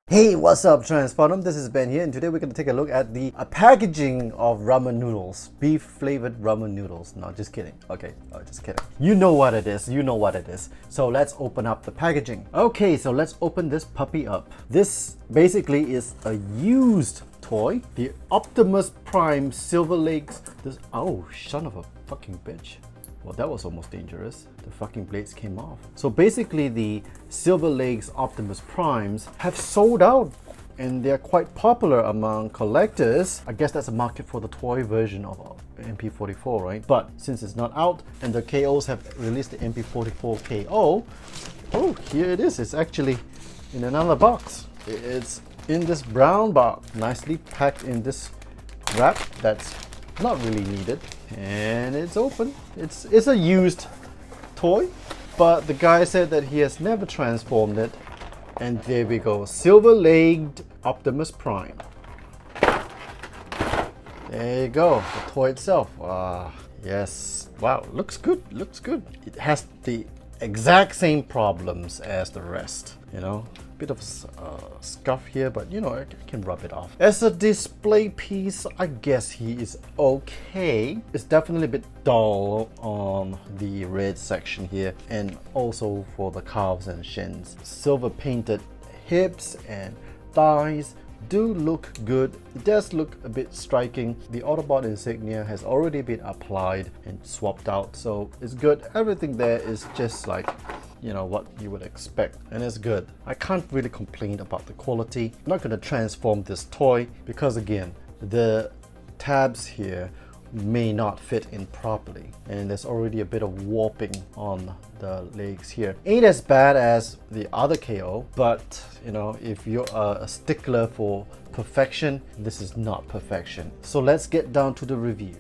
Hey, what's up, Transformdom? This is Ben here, and today we're going to take a look at the packaging of ramen noodles, beef flavored ramen noodles. No, just kidding. Okay, just kidding. You know what it is. You know what it is. So let's open up the packaging. Okay, so let's open this puppy up. This basically is a used toy, the Optimus Prime Silver Legs. This son of a fucking bitch. Well, that was almost dangerous. The fucking blades came off. So basically the Silver Legs Optimus Primes have sold out and they're quite popular among collectors. I guess that's a market for the toy version of MP-44, right? But since it's not out and the KOs have released the MP-44 KO, oh, here it is. It's actually in another box. It's in this brown box, nicely packed in this wrap that's not really needed, and it's open. It's a used toy, but the guy said that he has never transformed it, and there we go, silver-legged Optimus Prime. There you go, the toy itself. Yes, wow, looks good, looks good. It has the exact same problems as the rest, you know. Bit of scuff here, but you know, I can rub it off. As a display piece, I guess he is okay. It's definitely a bit dull on the red section here, and also for the calves and shins. Silver painted hips and thighs do look good. It does look a bit striking. The Autobot insignia has already been applied and swapped out, so it's good. Everything there is just like, you know, what you would expect, and it's good. I can't really complain about the quality. I'm not going to transform this toy because, again, the tabs here may not fit in properly, and there's already a bit of warping on the legs here. Ain't as bad as the other KO, but you know, if you're a stickler for perfection, this is not perfection. So let's get down to the review.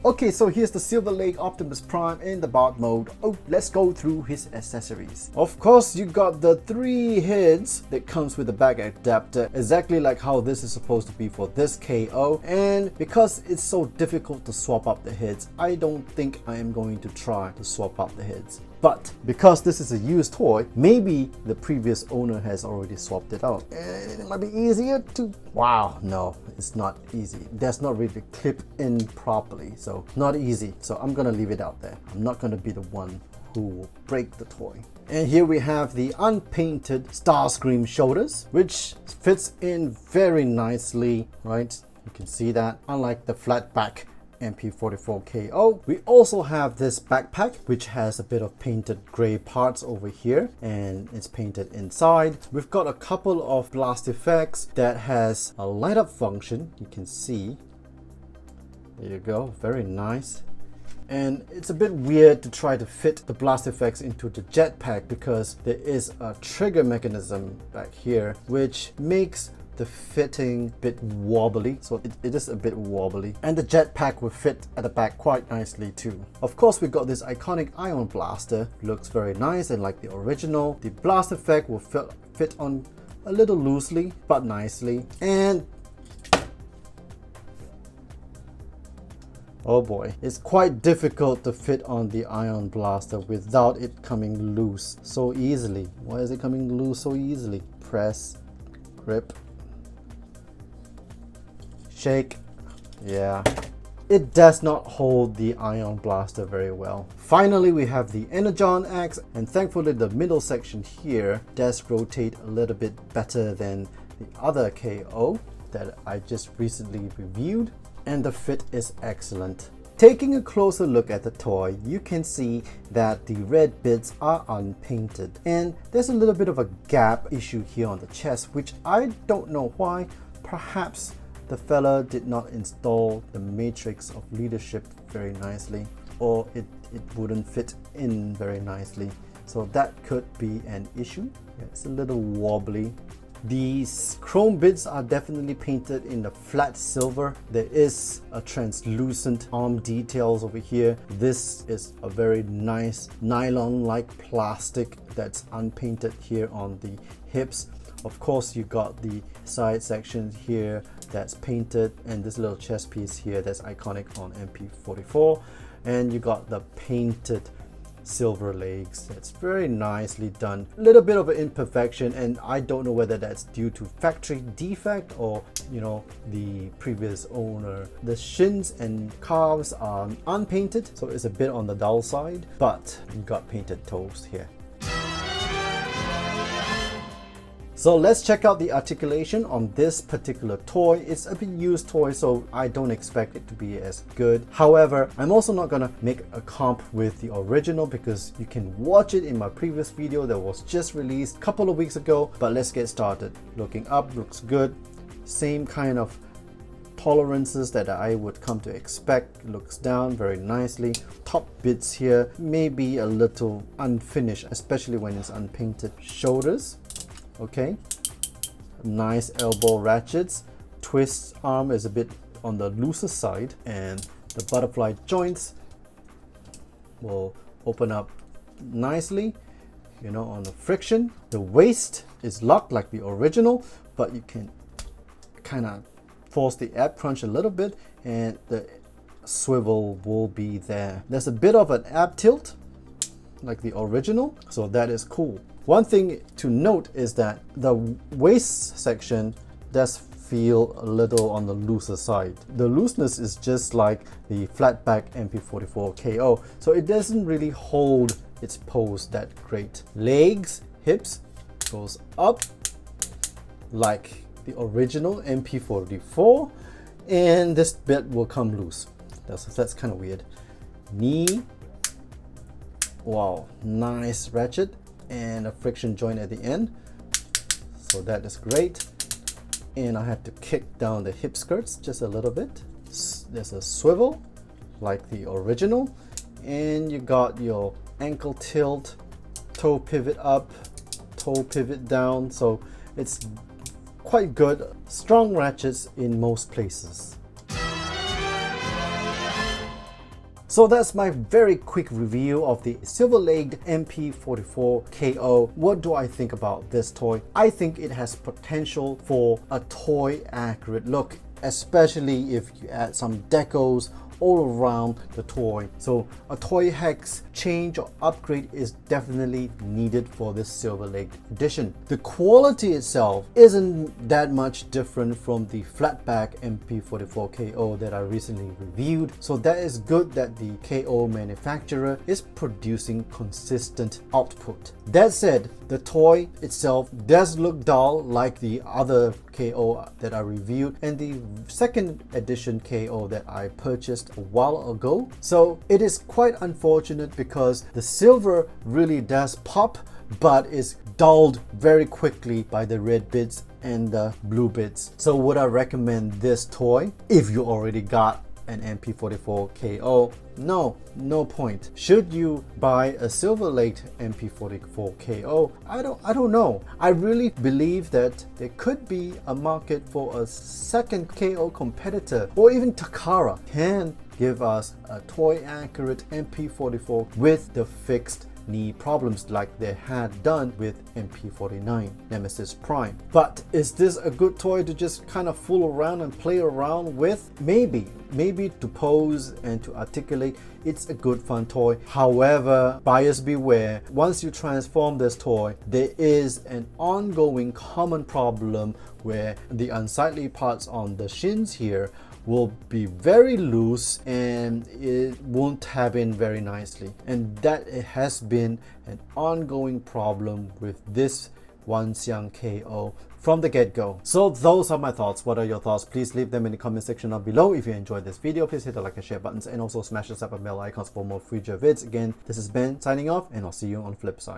Okay, so here's the Silver Leg Optimus Prime in the bot mode. Oh, let's go through his accessories. Of course, you got the 3 heads that comes with the back adapter, exactly like how this is supposed to be for this KO. And because it's so difficult to swap out the heads, I don't think I am going to try to swap out the heads. But because this is a used toy, maybe the previous owner has already swapped it out, and it might be easier to... Wow, no, it's not easy. That's not really clip in properly, so not easy. So I'm gonna leave it out there. I'm not gonna be the one who will break the toy. And here we have the unpainted Starscream shoulders, which fits in very nicely, right? You can see that, unlike the flat back MP-44 KO. We also have this backpack, which has a bit of painted gray parts over here, and it's painted inside. We've got a couple of blast effects that has a light up function. You can see, there you go, very nice. And it's a bit weird to try to fit the blast effects into the jetpack because there is a trigger mechanism back here, which makes the fitting a bit wobbly, so it is a bit wobbly, and the jetpack will fit at the back quite nicely too. Of course, we've got this iconic ion blaster, looks very nice and like the original. The blast effect will fit on a little loosely but nicely, and oh boy, it's quite difficult to fit on the ion blaster without it coming loose so easily. Why is it coming loose so easily? Press, grip, shake. Yeah, it does not hold the ion blaster very well. Finally, we have the Energon axe, and thankfully the middle section here does rotate a little bit better than the other KO that I just recently reviewed, and the fit is excellent. Taking a closer look at the toy, you can see that the red bits are unpainted, and there's a little bit of a gap issue here on the chest, which I don't know why. Perhaps the fella did not install the matrix of leadership very nicely, or it wouldn't fit in very nicely. So that could be an issue. It's a little wobbly. These chrome bits are definitely painted in the flat silver. There is a translucent arm details over here. This is a very nice nylon-like plastic that's unpainted here on the hips. Of course, you got the side section here that's painted, and this little chest piece here that's iconic on MP-44, and you got the painted silver legs. It's very nicely done. A little bit of an imperfection, and I don't know whether that's due to factory defect or, you know, the previous owner. The shins and calves are unpainted, so it's a bit on the dull side, but you got painted toes here. So let's check out the articulation on this particular toy. It's a bit used toy, so I don't expect it to be as good. However, I'm also not gonna make a comp with the original because you can watch it in my previous video that was just released a couple of weeks ago. But let's get started. Looking up looks good. Same kind of tolerances that I would come to expect. Looks down very nicely. Top bits here may be a little unfinished, especially when it's unpainted. Shoulders. Okay, nice elbow ratchets. Twist arm is a bit on the looser side, and the butterfly joints will open up nicely, you know, on the friction. The waist is locked like the original, but you can kind of force the ab crunch a little bit and the swivel will be there. There's a bit of an ab tilt like the original, so that is cool. One thing to note is that the waist section does feel a little on the looser side. The looseness is just like the flatback MP-44 KO, so it doesn't really hold its pose that great. Legs, hips goes up like the original MP-44, and this bit will come loose. That's kind of weird. Knee, wow, nice ratchet, and a friction joint at the end, so that is great. And I had to kick down the hip skirts just a little bit. There's a swivel like the original, and you got your ankle tilt, toe pivot up, toe pivot down, so it's quite good. Strong ratchets in most places. So that's my very quick review of the silver-legged MP-44 KO. What do I think about this toy? I think it has potential for a toy-accurate look, especially if you add some decos all around the toy. So a toy hex change or upgrade is definitely needed for this silver-legged edition. The quality itself isn't that much different from the flatback MP-44 KO that I recently reviewed, so that is good that the KO manufacturer is producing consistent output. That said, the toy itself does look dull like the other KO that I reviewed and the second edition KO that I purchased a while ago. So it is quite unfortunate because the silver really does pop, but is dulled very quickly by the red bits and the blue bits. So would I recommend this toy if you already got an MP-44 KO? No point. Should you buy a silver-legged MP-44 KO? I don't know. I really believe that there could be a market for a second KO competitor, or even Takara can give us a toy-accurate MP-44 with the fixed knee problems like they had done with MP-49 Nemesis Prime. But is this a good toy to just kind of fool around and play around with? Maybe to pose and to articulate, it's a good fun toy. However, buyers beware. Once you transform this toy, there is an ongoing common problem where the unsightly parts on the shins here will be very loose and it won't tab in very nicely, and that has been an ongoing problem with this Wanxiang KO from the get-go. So those are my thoughts. What are your thoughts? Please leave them in the comment section down below. If you enjoyed this video, please hit the like and share buttons, and also smash the sub and bell icons for more future vids. Again, this is Ben signing off, and I'll see you on the flip side.